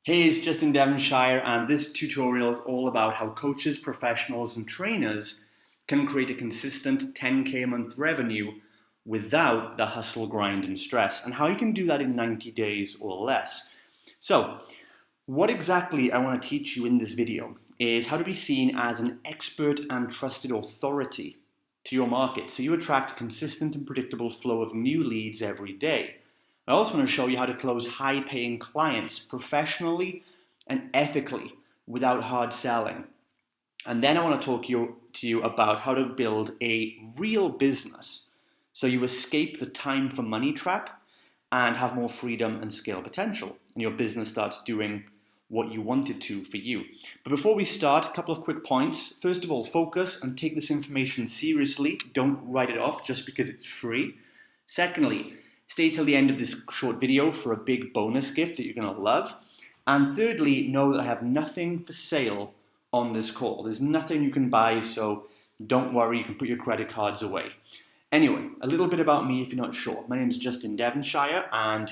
Hey, it's Justin Devonshire, and this tutorial is all about how coaches, professionals, and trainers can create a consistent 10K a month revenue without the hustle, grind, and stress, and how you can do that in 90 days or less. So, what exactly I want to teach you in this video is how to be seen as an expert and trusted authority to your market, so you attract a consistent and predictable flow of new leads every day. I also want to show you how to close high-paying clients professionally and ethically without hard selling. And then I want to talk to you about how to build a real business so you escape the time for money trap and have more freedom and scale potential, and your business starts doing what you want it to for you. But before we start, a couple of quick points. First of all, focus and take this information seriously. Don't write it off just because it's free. Secondly, stay till the end of this short video for a big bonus gift that you're going to love. And thirdly, know that I have nothing for sale on this call. There's nothing you can buy, so don't worry, you can put your credit cards away. Anyway, a little bit about me if you're not sure. My name is Justin Devonshire, and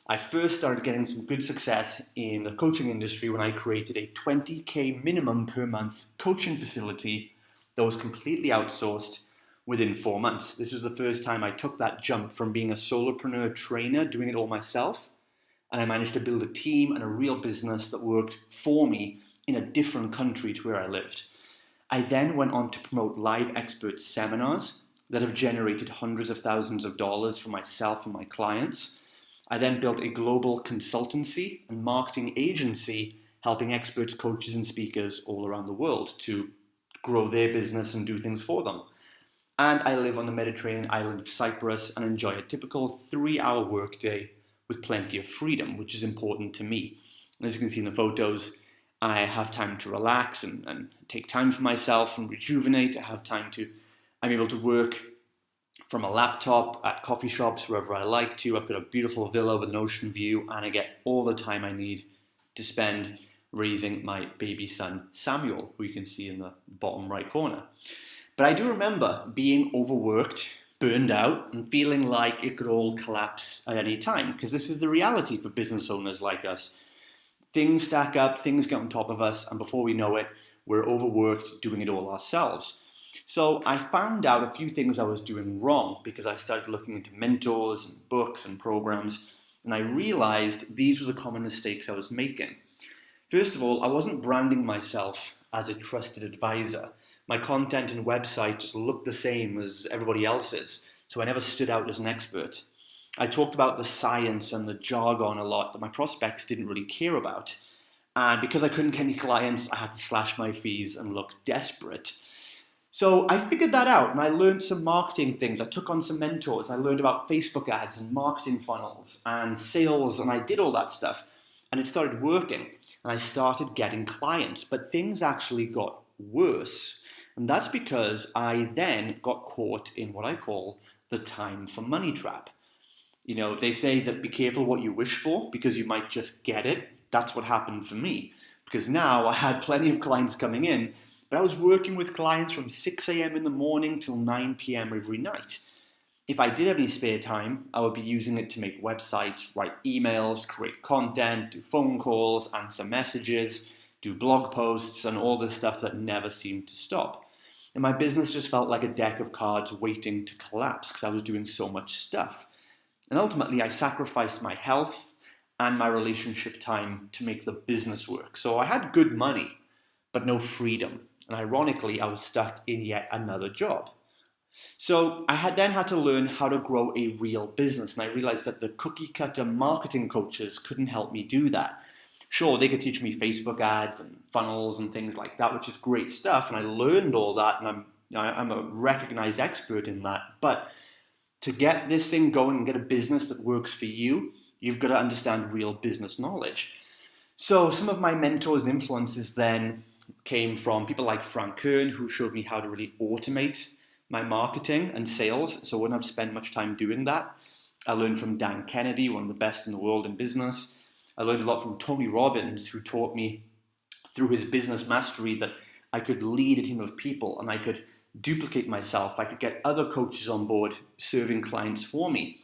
I first started getting some good success in the coaching industry when I created a 20K minimum per month coaching facility that was completely outsourced within 4 months. This was the first time I took that jump from being a solopreneur trainer, doing it all myself, and I managed to build a team and a real business that worked for me in a different country to where I lived. I then went on to promote live expert seminars that have generated hundreds of thousands of dollars for myself and my clients. I then built a global consultancy and marketing agency helping experts, coaches, and speakers all around the world to grow their business and do things for them. And I live on the Mediterranean island of Cyprus and enjoy a typical 3-hour workday with plenty of freedom, which is important to me. And as you can see in the photos, I have time to relax and take time for myself and rejuvenate. I'm able to work from a laptop at coffee shops, wherever I like to. I've got a beautiful villa with an ocean view, and I get all the time I need to spend raising my baby son, Samuel, who you can see in the bottom right corner. But I do remember being overworked, burned out, and feeling like it could all collapse at any time, because this is the reality for business owners like us. Things stack up, things get on top of us, and before we know it, we're overworked doing it all ourselves. So I found out a few things I was doing wrong because I started looking into mentors and books and programs, and I realized these were the common mistakes I was making. First of all, I wasn't branding myself as a trusted advisor. My content and website just looked the same as everybody else's, so I never stood out as an expert. I talked about the science and the jargon a lot that my prospects didn't really care about. And because I couldn't get any clients, I had to slash my fees and look desperate. So I figured that out, and I learned some marketing things. I took on some mentors. I learned about Facebook ads and marketing funnels and sales, and I did all that stuff. And it started working, and I started getting clients. But things actually got worse. And that's because I then got caught in what I call the time for money trap. You know, they say that be careful what you wish for because you might just get it. That's what happened for me. Because now I had plenty of clients coming in, but I was working with clients from 6 a.m. in the morning till 9 p.m. every night. If I did have any spare time, I would be using it to make websites, write emails, create content, do phone calls, answer messages, do blog posts, and all this stuff that never seemed to stop. And my business just felt like a deck of cards waiting to collapse because I was doing so much stuff. And ultimately, I sacrificed my health and my relationship time to make the business work. So I had good money, but no freedom. And ironically, I was stuck in yet another job. So I then had to learn how to grow a real business. And I realized that the cookie cutter marketing coaches couldn't help me do that. Sure, they could teach me Facebook ads and funnels and things like that, which is great stuff. And I learned all that, and I'm a recognized expert in that. But to get this thing going and get a business that works for you, you've got to understand real business knowledge. So some of my mentors and influences then came from people like Frank Kern, who showed me how to really automate my marketing and sales, so I wouldn't have to spend much time doing that. I learned from Dan Kennedy, one of the best in the world in business. I learned a lot from Tony Robbins, who taught me through his business mastery that I could lead a team of people and I could duplicate myself. I could get other coaches on board serving clients for me.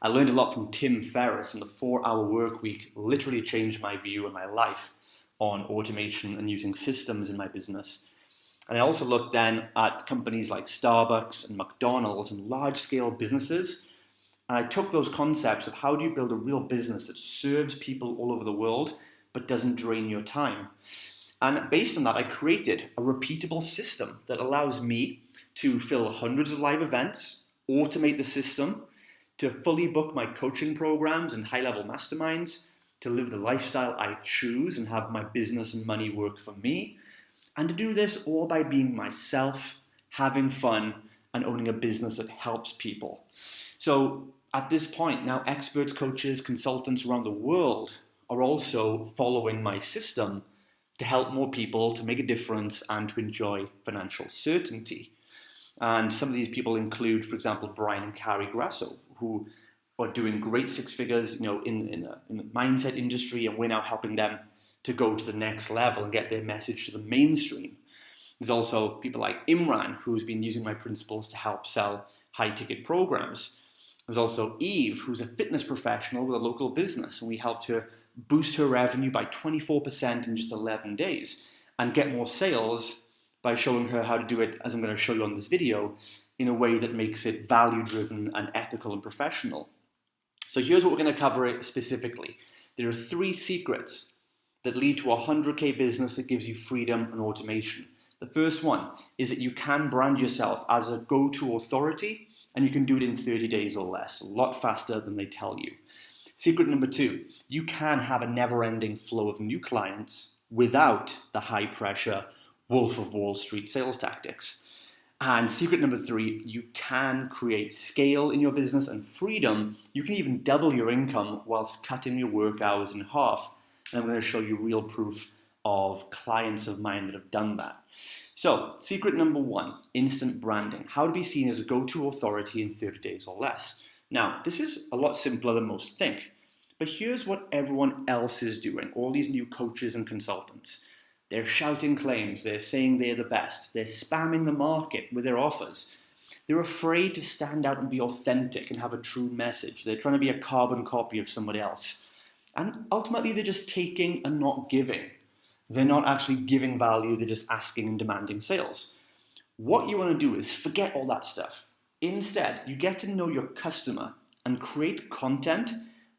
I learned a lot from Tim Ferriss, and the 4-hour work week literally changed my view and my life on automation and using systems in my business. And I also looked then at companies like Starbucks and McDonald's and large-scale businesses. And I took those concepts of how do you build a real business that serves people all over the world but doesn't drain your time. And based on that, I created a repeatable system that allows me to fill hundreds of live events, automate the system, to fully book my coaching programs and high-level masterminds, to live the lifestyle I choose and have my business and money work for me, and to do this all by being myself, having fun, and owning a business that helps people. So at this point, now experts, coaches, consultants around the world are also following my system to help more people, to make a difference, and to enjoy financial certainty. And some of these people include, for example, Brian and Carrie Grasso, who are doing great six figures, in the mindset industry, and we're now helping them to go to the next level and get their message to the mainstream. There's also people like Imran, who's been using my principles to help sell high-ticket programs. There's also Eve, who's a fitness professional with a local business, and we helped her boost her revenue by 24% in just 11 days and get more sales by showing her how to do it, as I'm going to show you on this video, in a way that makes it value-driven and ethical and professional. So here's what we're going to cover specifically. There are 3 secrets that lead to a 100K business that gives you freedom and automation. The first one is that you can brand yourself as a go-to authority, and you can do it in 30 days or less, a lot faster than they tell you. Secret number 2, you can have a never-ending flow of new clients without the high-pressure Wolf of Wall Street sales tactics. And secret number 3, you can create scale in your business and freedom. You can even double your income whilst cutting your work hours in half. And I'm going to show you real proof of clients of mine that have done that. So, secret number 1, instant branding. How to be seen as a go-to authority in 30 days or less. Now, this is a lot simpler than most think. But here's what everyone else is doing, all these new coaches and consultants. They're shouting claims, they're saying they're the best, they're spamming the market with their offers. They're afraid to stand out and be authentic and have a true message. They're trying to be a carbon copy of somebody else. And ultimately, they're just taking and not giving. They're not actually giving value, they're just asking and demanding sales. What you want to do is forget all that stuff. Instead, you get to know your customer and create content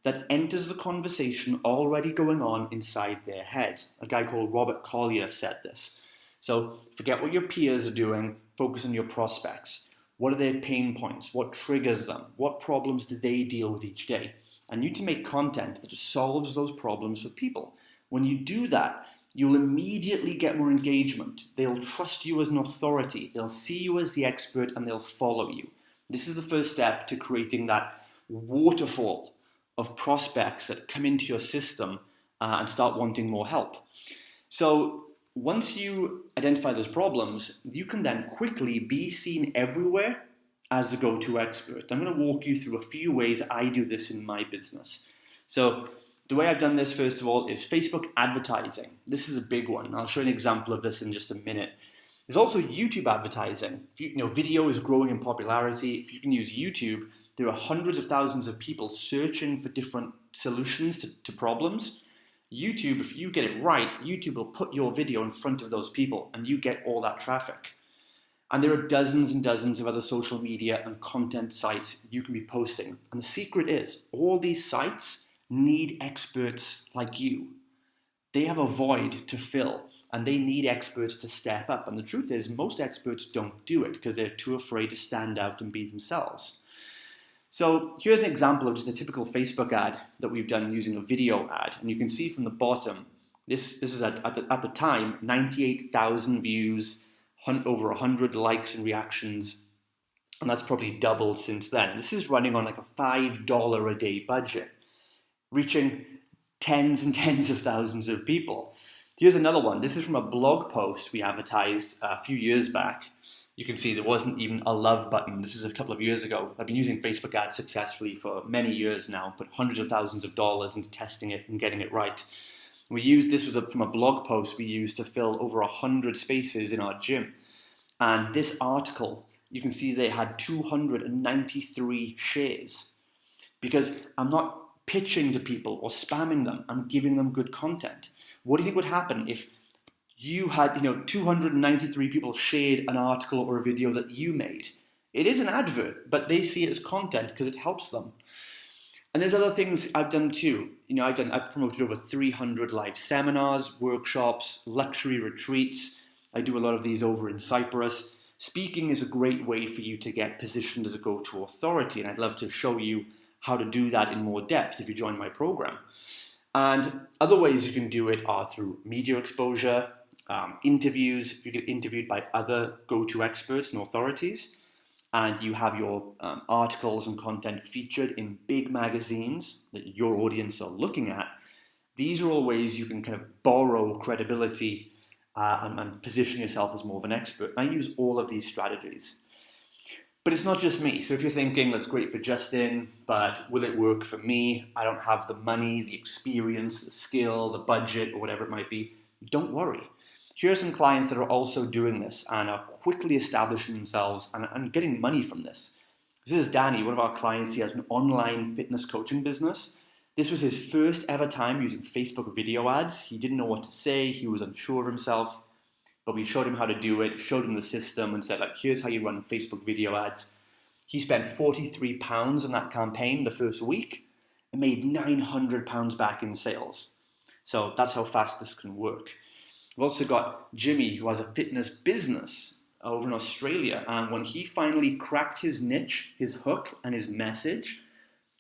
that enters the conversation already going on inside their heads. A guy called Robert Collier said this. So forget what your peers are doing, focus on your prospects. What are their pain points? What triggers them? What problems do they deal with each day? And you need to make content that just solves those problems for people. When you do that, you'll immediately get more engagement. They'll trust you as an authority. They'll see you as the expert and they'll follow you. This is the first step to creating that waterfall of prospects that come into your system and start wanting more help. So once you identify those problems, you can then quickly be seen everywhere as the go-to expert. I'm going to walk you through a few ways I do this in my business. So the way I've done this, first of all, is Facebook advertising. This is a big one. I'll show you an example of this in just a minute. There's also YouTube advertising. Video is growing in popularity. If you can use YouTube, there are hundreds of thousands of people searching for different solutions to problems. YouTube, if you get it right, YouTube will put your video in front of those people and you get all that traffic. And there are dozens and dozens of other social media and content sites you can be posting. And the secret is, all these sites need experts like you. They have a void to fill and they need experts to step up. And the truth is, most experts don't do it because they're too afraid to stand out and be themselves. So here's an example of just a typical Facebook ad that we've done using a video ad. And you can see from the bottom, this is at the time, 98,000 views, over 100 likes and reactions. And that's probably doubled since then. This is running on like a $5 a day budget, reaching tens and tens of thousands of people. Here's another one. This is from a blog post we advertised a few years back. You can see there wasn't even a love button. This is a couple of years ago. I've been using Facebook ads successfully for many years now, put hundreds of thousands of dollars into testing it and getting it right. This was from a blog post we used to fill over 100 spaces in our gym. And this article, you can see they had 293 shares. because I'm not pitching to people or spamming them. I'm giving them good content. What do you think would happen if you had 293 people shared an article or a video that you made? It is an advert, but they see it as content because it helps them. And there's other things I've done too. I've promoted over 300 live seminars, workshops, luxury retreats. I do a lot of these over in Cyprus. Speaking is a great way for you to get positioned as a go-to authority, and I'd love to show you how to do that in more depth if you join my program. And other ways you can do it are through media exposure, interviews. If you get interviewed by other go-to experts and authorities, and you have your articles and content featured in big magazines that your audience are looking at, these are all ways you can kind of borrow credibility and position yourself as more of an expert. And I use all of these strategies. But it's not just me. So if you're thinking, that's great for Justin, but will it work for me? I don't have the money, the experience, the skill, the budget, or whatever it might be. Don't worry. Here are some clients that are also doing this and are quickly establishing themselves and getting money from this. This is Danny, one of our clients. He has an online fitness coaching business. This was his first ever time using Facebook video ads. He didn't know what to say. He was unsure of himself, but we showed him how to do it, showed him the system and said, here's how you run Facebook video ads. He spent £43 on that campaign the first week and made £900 back in sales. So that's how fast this can work. We've also got Jimmy, who has a fitness business over in Australia. And when he finally cracked his niche, his hook, and his message,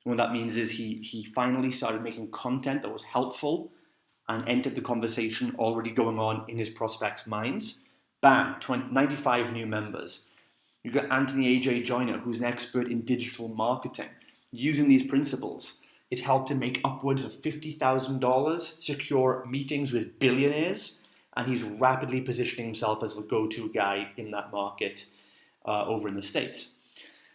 what that means is he finally started making content that was helpful and entered the conversation already going on in his prospects' minds. Bam, 95 new members. You've got Anthony AJ Joyner, who's an expert in digital marketing. Using these principles, it's helped him make upwards of $50,000, secure meetings with billionaires, and he's rapidly positioning himself as the go-to guy in that market over in the States.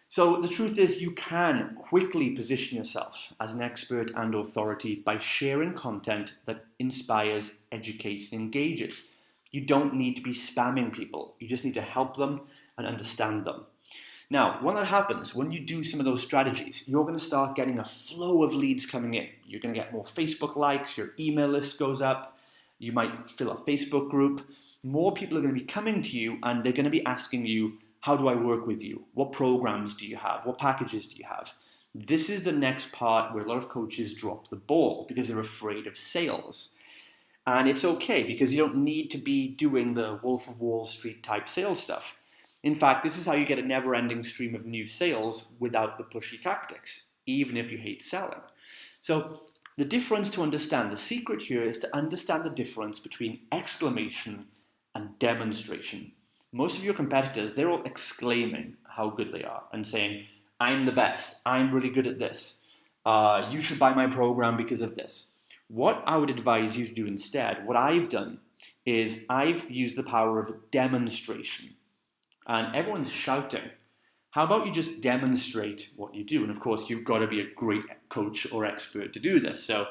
So the truth is, you can quickly position yourself as an expert and authority by sharing content that inspires, educates, and engages. You don't need to be spamming people. You just need to help them and understand them. Now, when that happens, when you do some of those strategies, you're going to start getting a flow of leads coming in. You're going to get more Facebook likes, your email list goes up, you might fill a Facebook group. More people are going to be coming to you and they're going to be asking you, how do I work with you? What programs do you have? What packages do you have? This is the next part where a lot of coaches drop the ball because they're afraid of sales. And it's okay because you don't need to be doing the Wolf of Wall Street type sales stuff. In fact, this is how you get a never-ending stream of new sales without the pushy tactics, even if you hate selling. So the difference to understand, the secret here is to understand the difference between exclamation and demonstration. Most of your competitors, they're all exclaiming how good they are and saying, I'm the best, I'm really good at this, you should buy my program because of this. What I would advise you to do instead, what I've done, is I've used the power of demonstration. And everyone's shouting. How about you just demonstrate what you do? And of course, you've got to be a great coach or expert to do this. So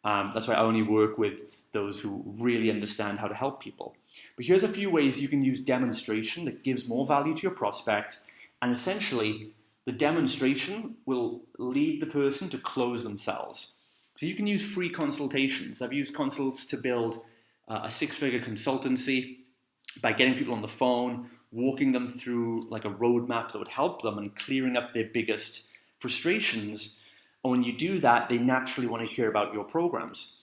that's why I only work with those who really understand how to help people. But here's a few ways you can use demonstration that gives more value to your prospect. And essentially, the demonstration will lead the person to close themselves. So you can use free consultations. I've used consults to build a six-figure consultancy by getting people on the phone, walking them through like a roadmap that would help them and clearing up their biggest frustrations. And when you do that, they naturally want to hear about your programs.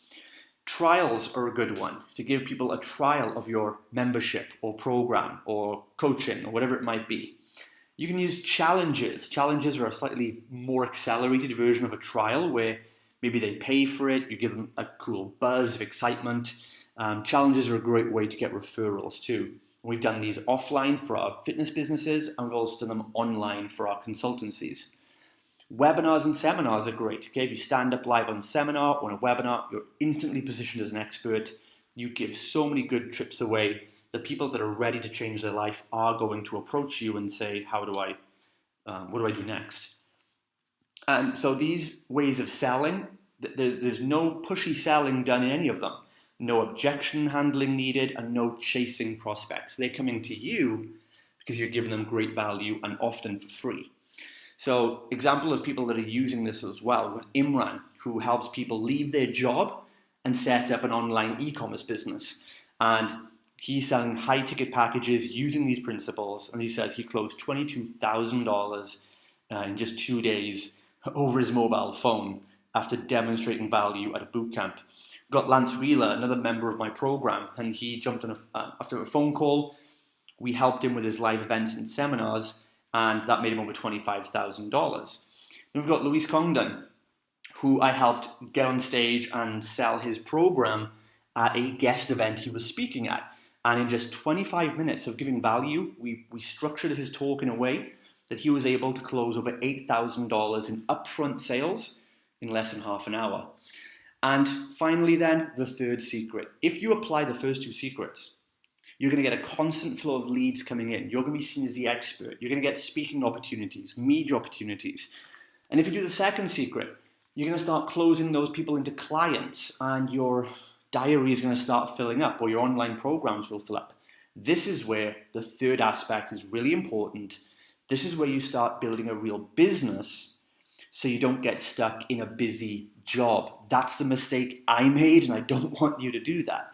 Trials are a good one, to give people a trial of your membership or program or coaching or whatever it might be. You can use challenges. Challenges are a slightly more accelerated version of a trial where maybe they pay for it, you give them a cool buzz of excitement. Challenges are a great way to get referrals too. We've done these offline for our fitness businesses, and we've also done them online for our consultancies. Webinars and seminars are great. Okay, if you stand up live on a seminar or on a webinar, you're instantly positioned as an expert. You give so many good trips away that people that are ready to change their life are going to approach you and say, what do I do next? And so these ways of selling, there's no pushy selling done in any of them. No objection handling needed and no chasing prospects. They're coming to you because you're giving them great value and often for free. So example of people that are using this as well, Imran, who helps people leave their job and set up an online e-commerce business. And he's selling high ticket packages using these principles. And he says he closed $22,000 in just 2 days over his mobile phone after demonstrating value at a bootcamp. Got Lance Wheeler, another member of my program, and he jumped on after a phone call. We helped him with his live events and seminars, and that made him over $25,000. Then we've got Luis Congdon, who I helped get on stage and sell his program at a guest event he was speaking at. And in just 25 minutes of giving value, we structured his talk in a way that he was able to close over $8,000 in upfront sales in less than half an hour. And finally then, the third secret. If you apply the first two secrets, you're going to get a constant flow of leads coming in. You're going to be seen as the expert. You're going to get speaking opportunities, media opportunities. And if you do the second secret, you're going to start closing those people into clients, and your diary is going to start filling up, or your online programs will fill up. This is where the third aspect is really important. This is where you start building a real business so you don't get stuck in a busy job. That's the mistake I made, and I don't want you to do that.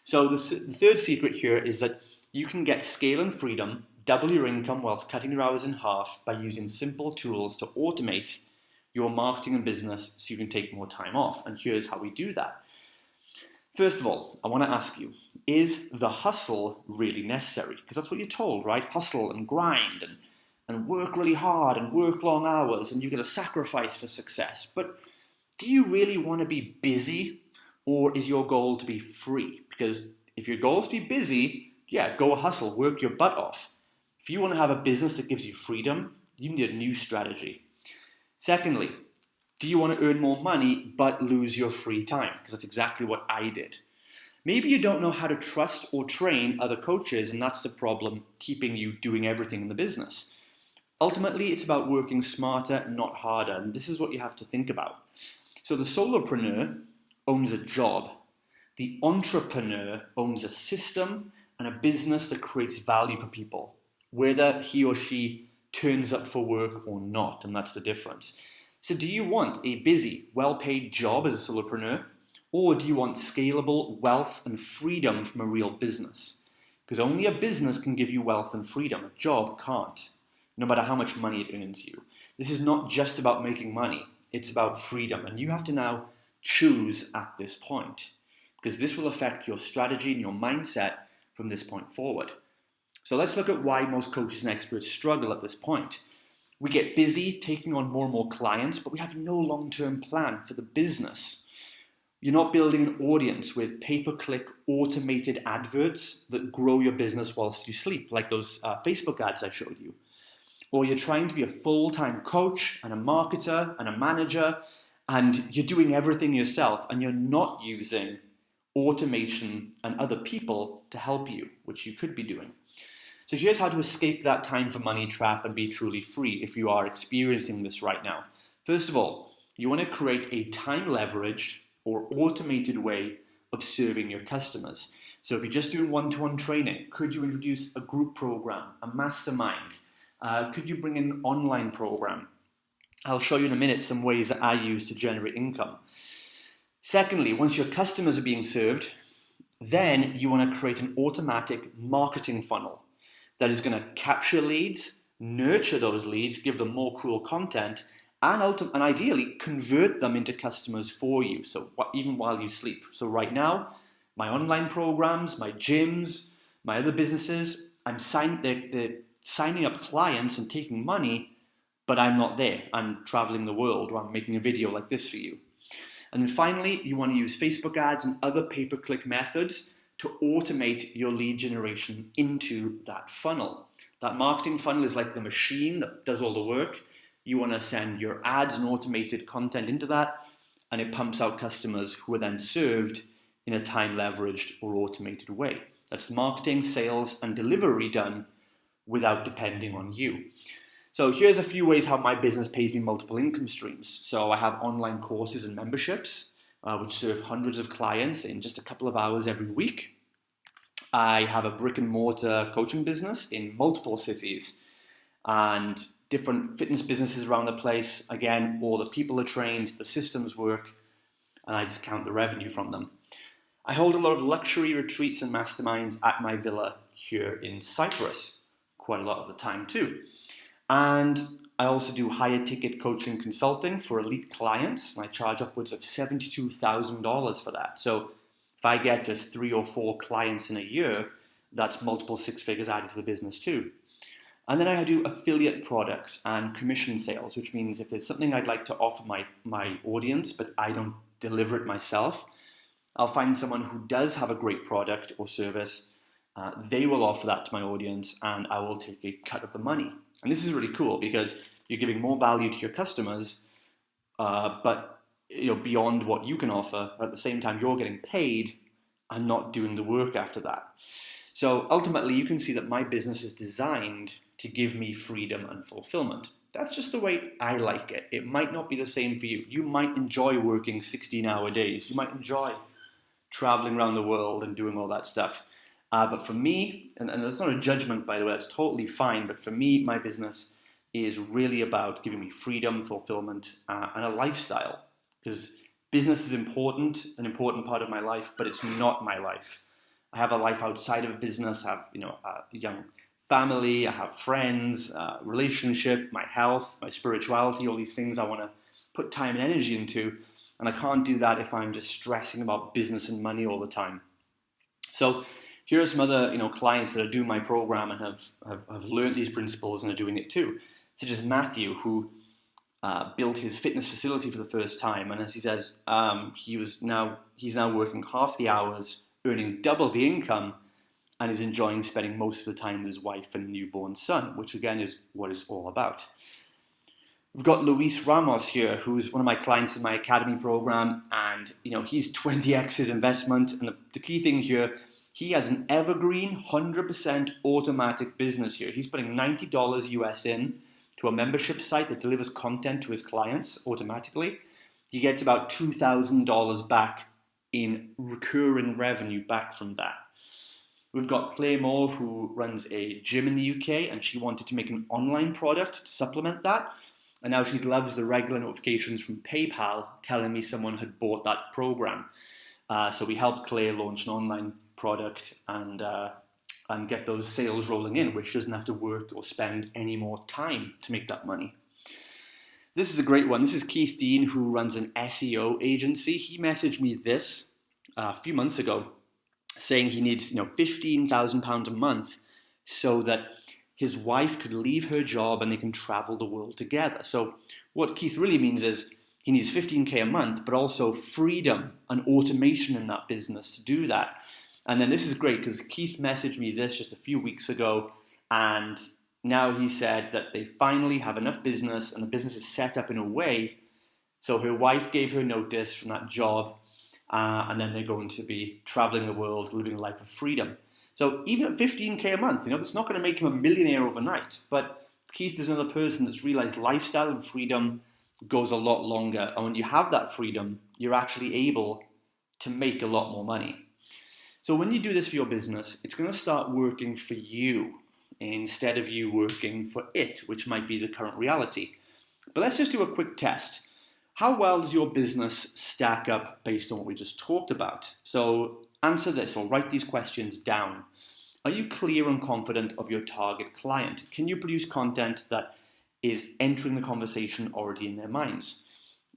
So the third secret here is that you can get scale and freedom, double your income whilst cutting your hours in half by using simple tools to automate your marketing and business so you can take more time off. And here's how we do that. First of all, I want to ask you, is the hustle really necessary? Because that's what you're told, right? Hustle and grind and work really hard and work long hours, and you're going to sacrifice for success. But do you really want to be busy, or is your goal to be free? Because if your goal is to be busy, yeah, go hustle, work your butt off. If you want to have a business that gives you freedom, you need a new strategy. Secondly, do you want to earn more money but lose your free time? Because that's exactly what I did. Maybe you don't know how to trust or train other coaches, and that's the problem keeping you doing everything in the business. Ultimately, it's about working smarter, not harder, and this is what you have to think about. So the solopreneur owns a job. The entrepreneur owns a system and a business that creates value for people, whether he or she turns up for work or not, and that's the difference. So do you want a busy, well-paid job as a solopreneur, or do you want scalable wealth and freedom from a real business? Because only a business can give you wealth and freedom. A job can't, no matter how much money it earns you. This is not just about making money. It's about freedom, and you have to now choose at this point, because this will affect your strategy and your mindset from this point forward. So let's look at why most coaches and experts struggle at this point. We get busy taking on more and more clients, but we have no long-term plan for the business. You're not building an audience with pay-per-click automated adverts that grow your business whilst you sleep, like those Facebook ads I showed you. Or you're trying to be a full-time coach and a marketer and a manager, and you're doing everything yourself, and you're not using automation and other people to help you, which you could be doing. So here's how to escape that time for money trap and be truly free if you are experiencing this right now. First of all, you want to create a time leveraged or automated way of serving your customers. So if you're just doing one-to-one training, could you introduce a group program, a mastermind? Could you bring in an online program? I'll show you in a minute some ways that I use to generate income. Secondly, once your customers are being served, then you want to create an automatic marketing funnel that is going to capture leads, nurture those leads, give them more cool content, and ideally convert them into customers for you, so even while you sleep. So right now, my online programs, my gyms, my other businesses, they're signing up clients and taking money, but I'm not there. I'm traveling the world, or I'm making a video like this for you. And then finally, you want to use Facebook ads and other pay-per-click methods to automate your lead generation into that funnel. That marketing funnel is like the machine that does all the work. You want to send your ads and automated content into that, and it pumps out customers who are then served in a time-leveraged or automated way. That's marketing, sales, and delivery done without depending on you. So here's a few ways how my business pays me multiple income streams. So I have online courses and memberships, which serve hundreds of clients in just a couple of hours every week. I have a brick and mortar coaching business in multiple cities, and different fitness businesses around the place. Again, all the people are trained, the systems work, and I just count the revenue from them. I hold a lot of luxury retreats and masterminds at my villa here in Cyprus, quite a lot of the time too. And I also do higher ticket coaching consulting for elite clients, and I charge upwards of $72,000 for that. So if I get just 3 or 4 clients in a year, that's multiple 6 figures added to the business too. And then I do affiliate products and commission sales, which means if there's something I'd like to offer my audience, but I don't deliver it myself, I'll find someone who does have a great product or service. They will offer that to my audience, and I will take a cut of the money. And this is really cool because you're giving more value to your customers, but beyond what you can offer. At the same time, you're getting paid and not doing the work after that. So ultimately, you can see that my business is designed to give me freedom and fulfillment. That's just the way I like it. It might not be the same for you. You might enjoy working 16-hour days. You might enjoy traveling around the world and doing all that stuff. But for me, and that's not a judgment, by the way, that's totally fine. But for me, my business is really about giving me freedom, fulfillment, and a lifestyle. Because business is important, an important part of my life, but it's not my life. I have a life outside of business. I have, a young family. I have friends, relationship, my health, my spirituality, all these things I want to put time and energy into. And I can't do that if I'm just stressing about business and money all the time. So here are some other clients that are doing my program and have learned these principles and are doing it too. Such as Matthew, who built his fitness facility for the first time. And as he says, he's now working half the hours, earning double the income, and is enjoying spending most of the time with his wife and newborn son, which again is what it's all about. We've got Luis Ramos here, who's one of my clients in my academy program, and he's 20x his investment. And the key thing here, he has an evergreen 100% automatic business here. He's putting $90 US in to a membership site that delivers content to his clients automatically. He gets about $2,000 back in recurring revenue back from that. We've got Claire Moore, who runs a gym in the UK, and she wanted to make an online product to supplement that. And now she loves the regular notifications from PayPal telling me someone had bought that program. So we helped Claire launch an online product and get those sales rolling in, which doesn't have to work or spend any more time to make that money. This is a great one. This is Keith Dean, who runs an SEO agency. He messaged me this a few months ago, saying he needs £15,000 a month so that his wife could leave her job and they can travel the world together. So what Keith really means is he needs $15K a month, but also freedom and automation in that business to do that. And then this is great because Keith messaged me this just a few weeks ago, and now he said that they finally have enough business and the business is set up in a way so her wife gave her notice from that job, and then they're going to be traveling the world, living a life of freedom. So even at $15K a month, that's not going to make him a millionaire overnight. But Keith is another person that's realized lifestyle and freedom goes a lot longer. And when you have that freedom, you're actually able to make a lot more money. So when you do this for your business, it's going to start working for you instead of you working for it, which might be the current reality. But let's just do a quick test. How well does your business stack up based on what we just talked about? So answer this or write these questions down. Are you clear and confident of your target client? Can you produce content that is entering the conversation already in their minds?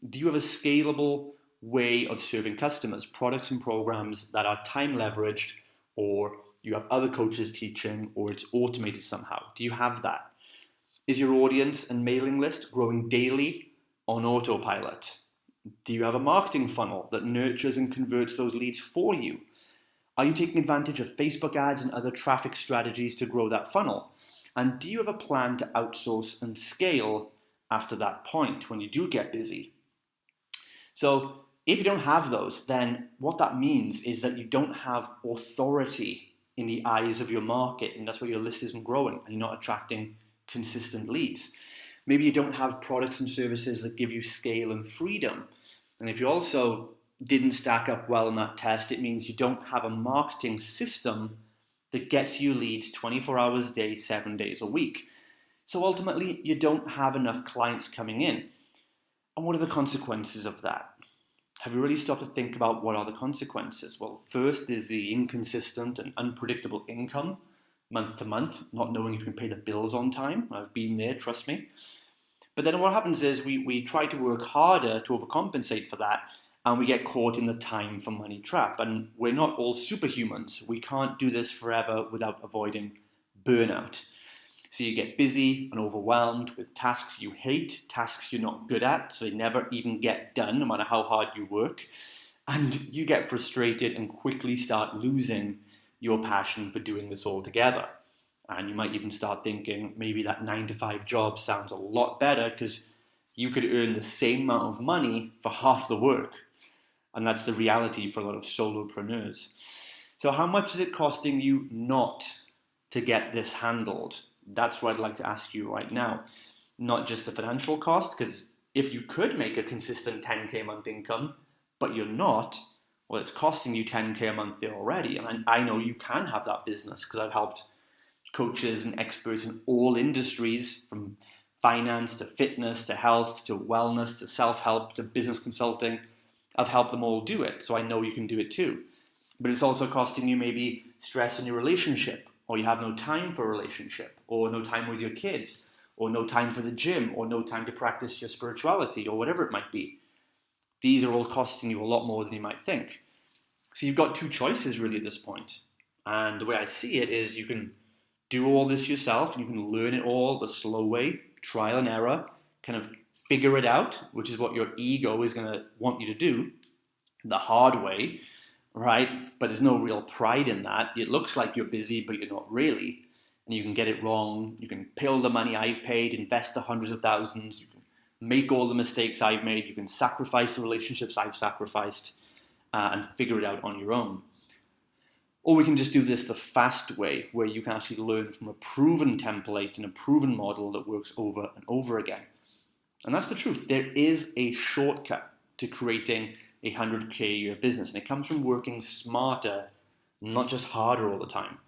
Do you have a scalable way of serving customers, products and programs that are time leveraged, or you have other coaches teaching, or it's automated somehow? Do you have that? Is your audience and mailing list growing daily on autopilot? Do you have a marketing funnel that nurtures and converts those leads for you? Are you taking advantage of Facebook ads and other traffic strategies to grow that funnel? And do you have a plan to outsource and scale after that point when you do get busy? So if you don't have those, then what that means is that you don't have authority in the eyes of your market, and that's why your list isn't growing and you're not attracting consistent leads. Maybe you don't have products and services that give you scale and freedom. And if you also didn't stack up well in that test, it means you don't have a marketing system that gets you leads 24 hours a day, 7 days a week. So ultimately, you don't have enough clients coming in. And what are the consequences of that? Have you really stopped to think about what are the consequences? Well, first is the inconsistent and unpredictable income month to month, not knowing if you can pay the bills on time. I've been there, trust me. But then what happens is we try to work harder to overcompensate for that, and we get caught in the time for money trap. And we're not all superhumans. We can't do this forever without avoiding burnout. So you get busy and overwhelmed with tasks you hate, tasks you're not good at, so they never even get done no matter how hard you work. And you get frustrated and quickly start losing your passion for doing this all together. And you might even start thinking maybe that 9-to-5 job sounds a lot better because you could earn the same amount of money for half the work. And that's the reality for a lot of solopreneurs. So how much is it costing you not to get this handled? That's what I'd like to ask you right now. Not just the financial cost, because if you could make a consistent 10K a month income, but you're not, well, it's costing you 10K a month there already. And I know you can have that business because I've helped coaches and experts in all industries, from finance to fitness to health to wellness to self-help to business consulting. I've helped them all do it, so I know you can do it too. But it's also costing you maybe stress in your relationship, or you have no time for a relationship, or no time with your kids, or no time for the gym, or no time to practice your spirituality, or whatever it might be. These are all costing you a lot more than you might think. So you've got two choices really at this point. And the way I see it is you can do all this yourself, and you can learn it all the slow way, trial and error, kind of figure it out, which is what your ego is going to want you to do, the hard way, right? But there's no real pride in that. It looks like you're busy, but you're not really. And you can get it wrong. You can pay all the money I've paid, invest the hundreds of thousands. You can make all the mistakes I've made. You can sacrifice the relationships I've sacrificed and figure it out on your own. Or we can just do this the fast way, where you can actually learn from a proven template and a proven model that works over and over again. And that's the truth. There is a shortcut to creating a 100K a year business, and it comes from working smarter, not just harder all the time.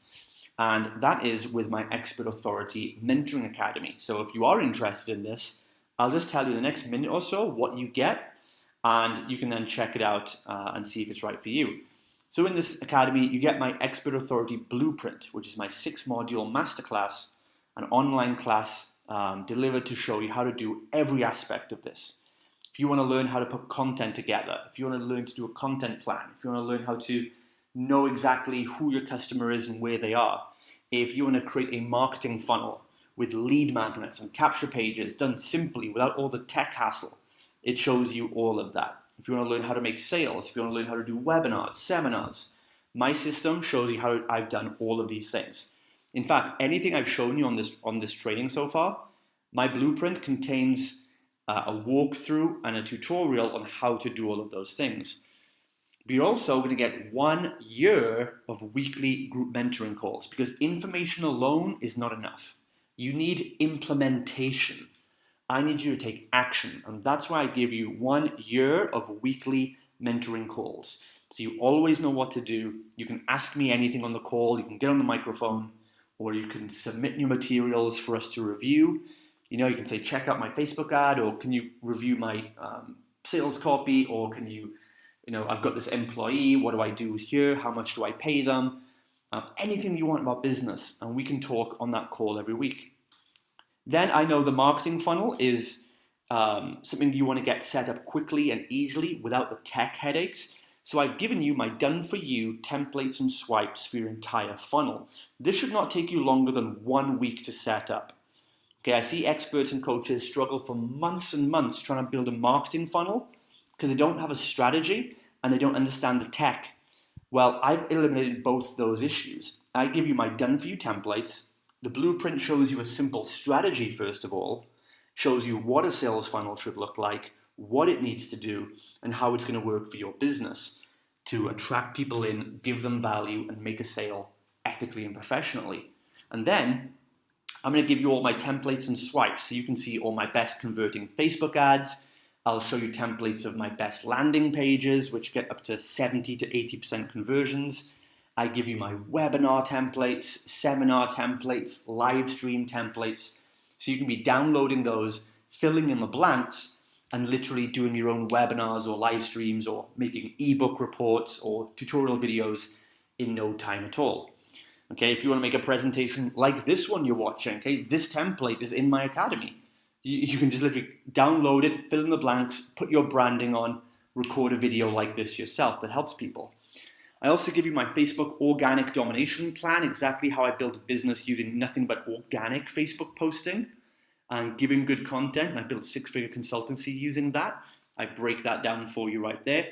And that is with my Expert Authority Mentoring Academy. So if you are interested in this, I'll just tell you the next minute or so what you get, and you can then check it out and see if it's right for you. So in this academy, you get my Expert Authority Blueprint, which is my 6-module masterclass, an online class delivered to show you how to do every aspect of this. If you want to learn how to put content together, if you want to learn to do a content plan, if you want to learn how to know exactly who your customer is and where they are, if you want to create a marketing funnel with lead magnets and capture pages done simply without all the tech hassle, it shows you all of that. If you want to learn how to make sales, if you want to learn how to do webinars, seminars, my system shows you how I've done all of these things. In fact, anything I've shown you on this training so far, my blueprint contains a walkthrough and a tutorial on how to do all of those things. But you're also going to get 1 year of weekly group mentoring calls, because information alone is not enough. You need implementation. I need you to take action, and that's why I give you 1 year of weekly mentoring calls. So you always know what to do. You can ask me anything on the call, you can get on the microphone, or you can submit new materials for us to review. You can say, check out my Facebook ad, or can you review my sales copy, or can you, I've got this employee, what do I do here, how much do I pay them? Anything you want about business, and we can talk on that call every week. Then I know the marketing funnel is something you want to get set up quickly and easily without the tech headaches. So I've given you my done-for-you templates and swipes for your entire funnel. This should not take you longer than 1 week to set up. Okay, I see experts and coaches struggle for months and months trying to build a marketing funnel because they don't have a strategy and they don't understand the tech. Well, I've eliminated both those issues. I give you my done-for-you templates. The blueprint shows you a simple strategy, first of all, shows you what a sales funnel should look like, what it needs to do, and how it's going to work for your business to attract people in, give them value, and make a sale ethically and professionally. And then I'm going to give you all my templates and swipes so you can see all my best converting Facebook ads. I'll show you templates of my best landing pages, which get up to 70 to 80% conversions. I give you my webinar templates, seminar templates, live stream templates, So you can be downloading those, filling in the blanks, and literally doing your own webinars or live streams or making ebook reports or tutorial videos in no time at all. Okay, if you want to make a presentation like this one you're watching, okay, this template is in my academy. You can just literally download it, fill in the blanks, put your branding on, record a video like this yourself that helps people. I also give you my Facebook organic domination plan, exactly how I built a business using nothing but organic Facebook posting and giving good content. And I built a 6-figure consultancy using that. I break that down for you right there.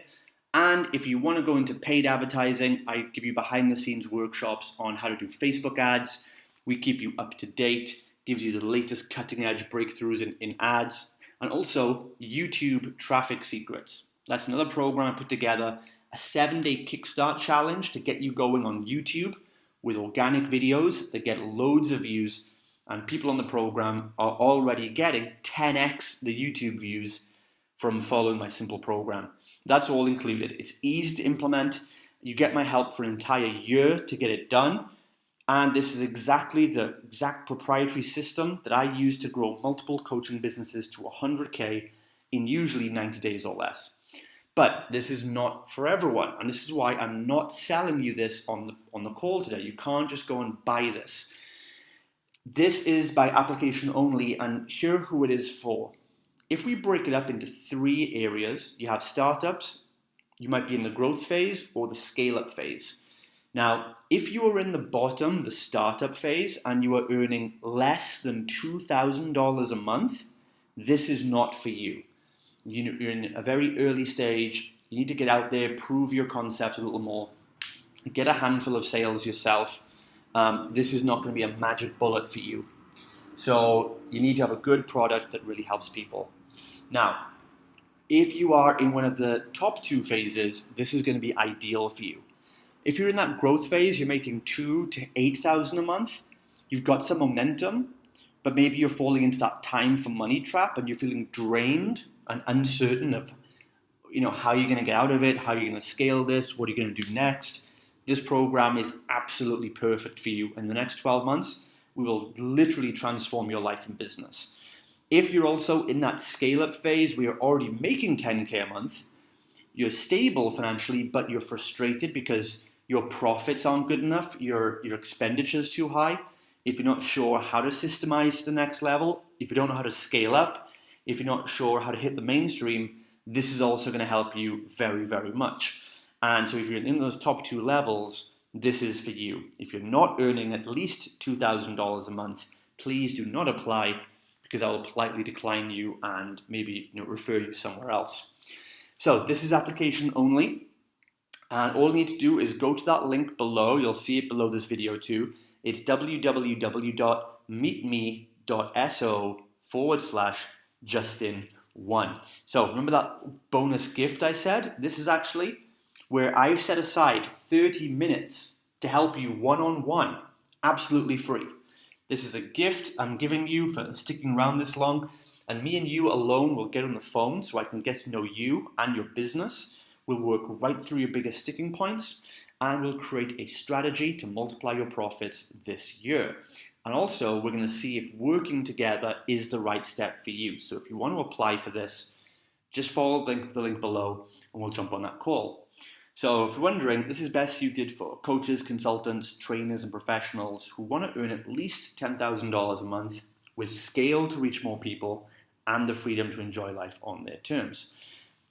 And if you want to go into paid advertising, I give you behind the scenes workshops on how to do Facebook ads. We keep you up to date, gives you the latest cutting edge breakthroughs in ads, and also YouTube traffic secrets. That's another program I put together, a 7-day kickstart challenge to get you going on YouTube with organic videos that get loads of views, and people on the program are already getting 10x the YouTube views from following my simple program. That's all included. It's easy to implement. You get my help for an entire year to get it done. And this is exactly the exact proprietary system that I use to grow multiple coaching businesses to 100K in usually 90 days or less. But this is not for everyone. And this is why I'm not selling you this on the call today. You can't just go and buy this. This is by application only, and here who it is for. If we break it up into 3 areas, you have startups, you might be in the growth phase or the scale-up phase. Now, if you are in the bottom, the startup phase, and you are earning less than $2,000 a month, this is not for you. You're in a very early stage. You need to get out there, prove your concept a little more, get a handful of sales yourself. This is not going to be a magic bullet for you. So you need to have a good product that really helps people. Now, if you are in one of the top 2 phases, this is going to be ideal for you. If you're in that growth phase, you're making $2,000 to $8,000 a month, you've got some momentum, but maybe you're falling into that time for money trap and you're feeling drained and uncertain of how you're going to get out of it, how you're going to scale this, what are you going to do next. This program is absolutely perfect for you. In the next 12 months, we will literally transform your life and business. If you're also in that scale-up phase where you're already making 10K a month, you're stable financially, but you're frustrated because your profits aren't good enough, your expenditure's too high, if you're not sure how to systemize to the next level, if you don't know how to scale up, if you're not sure how to hit the mainstream, this is also going to help you very, very much. And so if you're in those top 2 levels, this is for you. If you're not earning at least $2,000 a month, please do not apply, because I will politely decline you and maybe refer you somewhere else. So this is application only. And all you need to do is go to that link below. You'll see it below this video too. It's www.meetme.so/Justin1. So remember that bonus gift I said? This is actually where I've set aside 30 minutes to help you one-on-one, absolutely free. This is a gift I'm giving you for sticking around this long, and me and you alone will get on the phone so I can get to know you and your business. We'll work right through your biggest sticking points, and we'll create a strategy to multiply your profits this year. And also, we're going to see if working together is the right step for you. So if you want to apply for this, just follow the link below, and we'll jump on that call. So if you're wondering, this is best suited for coaches, consultants, trainers, and professionals who want to earn at least $10,000 a month with scale to reach more people and the freedom to enjoy life on their terms.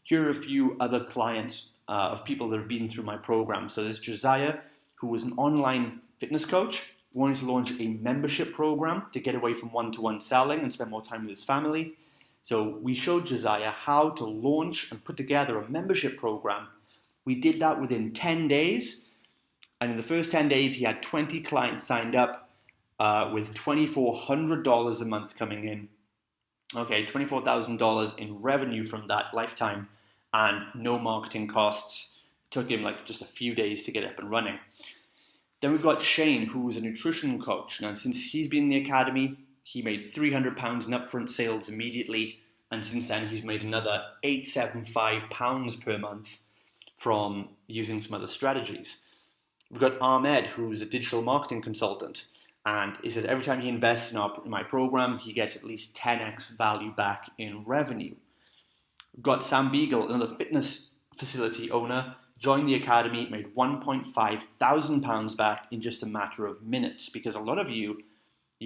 Here are a few other clients of people that have been through my program. So there's Josiah, who was an online fitness coach, wanting to launch a membership program to get away from one-to-one selling and spend more time with his family. So we showed Josiah how to launch and put together a membership program. We did that within 10 days, and in the first 10 days, he had 20 clients signed up with $2,400 a month coming in. Okay, $24,000 in revenue from that lifetime, and no marketing costs. It took him like just a few days to get up and running. Then we've got Shane, who was a nutrition coach. Now, since he's been in the academy, he made £300 in upfront sales immediately, and since then, he's made another £875 per month from using some other strategies. We've got Ahmed, who's a digital marketing consultant, And he says every time he invests in my program, he gets at least 10x value back in revenue. We've got Sam Beagle, another fitness facility owner, joined the academy, made £1,500 back in just a matter of minutes, because a lot of you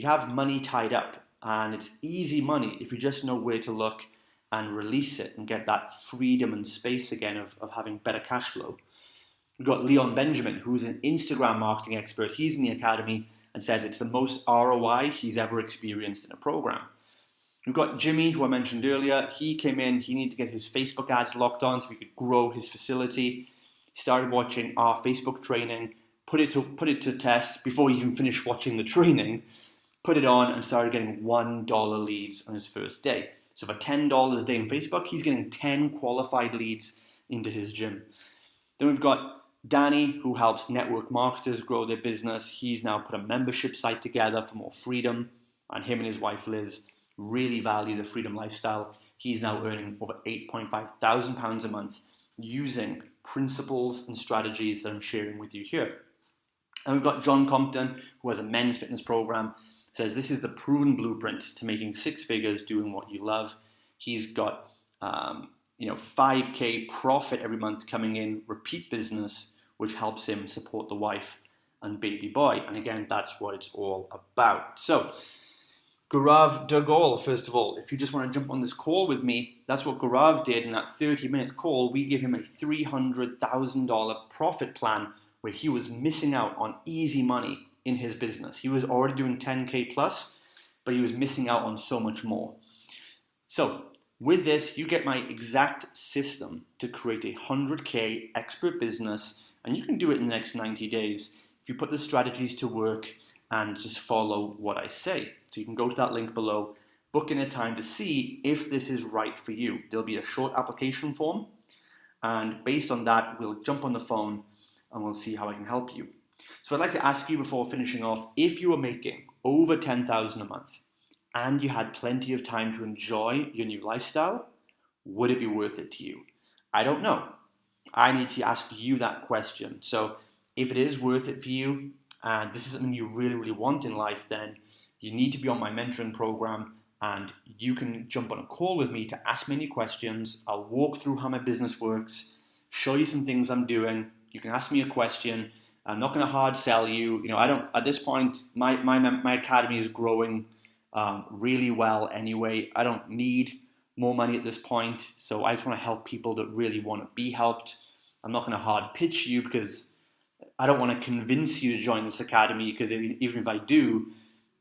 have money tied up, and it's easy money if you just know where to look and release it and get that freedom and space again of having better cash flow. We've got Leon Benjamin, who's an Instagram marketing expert. He's in the academy and says it's the most ROI he's ever experienced in a program. We've got Jimmy, who I mentioned earlier. He came in, he needed to get his Facebook ads locked on so he could grow his facility. He started watching our Facebook training, put it to test before he even finished watching the training, put it on and started getting $1 leads on his first day. So for $10 a day in Facebook, he's getting 10 qualified leads into his gym. Then we've got Danny, who helps network marketers grow their business. He's now put a membership site together for more freedom, and him and his wife Liz really value the freedom lifestyle. He's now earning over £8,500 a month using principles and strategies that I'm sharing with you here. And we've got John Compton, who has a men's fitness program, says this is the proven blueprint to making six figures doing what you love. He's got 5K profit every month coming in, repeat business, which helps him support the wife and baby boy. And again, that's what it's all about. So Gaurav Duggal, first of all, if you just want to jump on this call with me, that's what Gaurav did in that 30-minute call. We gave him a $300,000 profit plan where he was missing out on easy money in his business. He was already doing 10K plus, but he was missing out on so much more. So with this, you get my exact system to create a 100K expert business, and you can do it in the next 90 days if you put the strategies to work and just follow what I say. So you can go to that link below, book in a time to see if this is right for you. There'll be a short application form, and based on that, we'll jump on the phone and we'll see how I can help you. So I'd like to ask you before finishing off, if you were making over $10,000 a month and you had plenty of time to enjoy your new lifestyle, would it be worth it to you? I don't know. I need to ask you that question. So if it is worth it for you, and this is something you really, really want in life, then you need to be on my mentoring program, and you can jump on a call with me to ask me any questions. I'll walk through how my business works, show you some things I'm doing. You can ask me a question. I'm not going to hard sell you. I don't. At this point, my academy is growing really well anyway. I don't need more money at this point, so I just want to help people that really want to be helped. I'm not going to hard pitch you because I don't want to convince you to join this academy, because even if I do,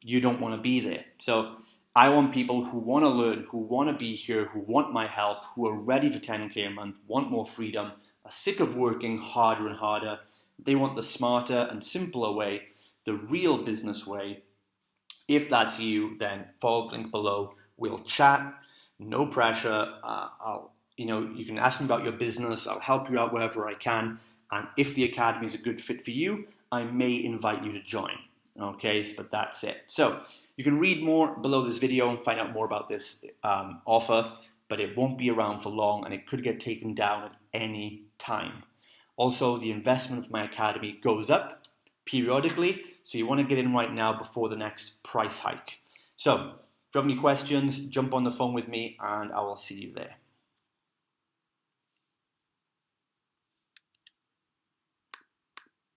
you don't want to be there. So I want people who want to learn, who want to be here, who want my help, who are ready for 10K a month, want more freedom, are sick of working harder and harder. They want the smarter and simpler way, the real business way. If that's you, then follow the link below. We'll chat, no pressure. You can ask me about your business. I'll help you out wherever I can. And if the academy is a good fit for you, I may invite you to join. Okay, but that's it. So you can read more below this video and find out more about this offer, but it won't be around for long and it could get taken down at any time. Also, the investment of my academy goes up periodically, so you want to get in right now before the next price hike. So if you have any questions, jump on the phone with me and I will see you there.